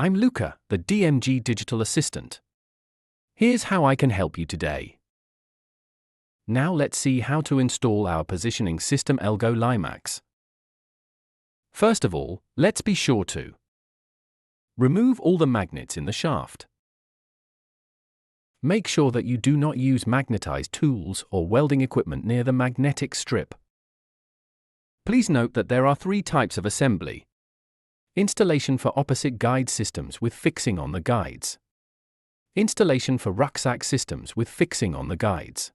I'm Luca, the DMG digital assistant. Here's how I can help you today. Now let's see how to install our positioning system Elgo Limax. First of all, let's be sure to remove all the magnets in the shaft. Make sure that you do not use magnetized tools or welding equipment near the magnetic strip. Please note that there are three types of assembly. Installation for opposite guide systems with fixing on the guides. Installation for rucksack systems with fixing on the guides.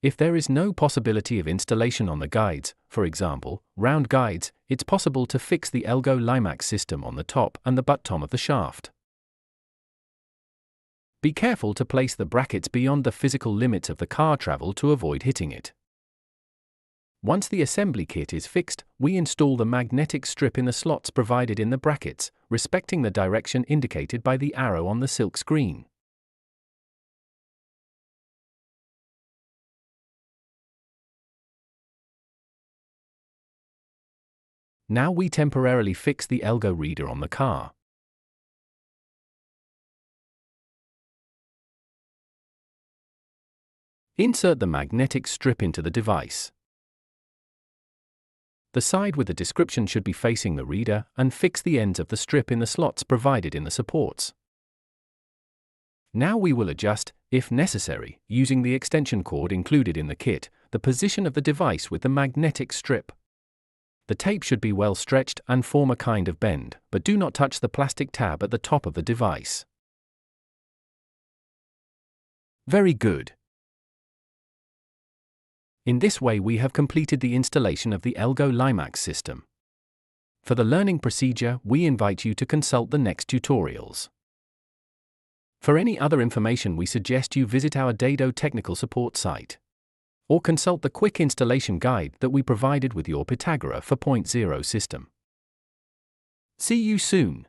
If there is no possibility of installation on the guides, for example, round guides, it's possible to fix the Elgo Limax system on the top and the bottom of the shaft. Be careful to place the brackets beyond the physical limits of the car travel to avoid hitting it. Once the assembly kit is fixed, we install the magnetic strip in the slots provided in the brackets, respecting the direction indicated by the arrow on the silk screen. Now we temporarily fix the Elgo reader on the car. Insert the magnetic strip into the device. The side with the description should be facing the reader, and fix the ends of the strip in the slots provided in the supports. Now we will adjust, if necessary, using the extension cord included in the kit, the position of the device with the magnetic strip. The tape should be well stretched and form a kind of bend, but do not touch the plastic tab at the top of the device. Very good. In this way we have completed the installation of the Elgo Limax system. For the learning procedure, we invite you to consult the next tutorials. For any other information we suggest you visit our Dado technical support site. Or consult the quick installation guide that we provided with your Pythagora 4.0 system. See you soon.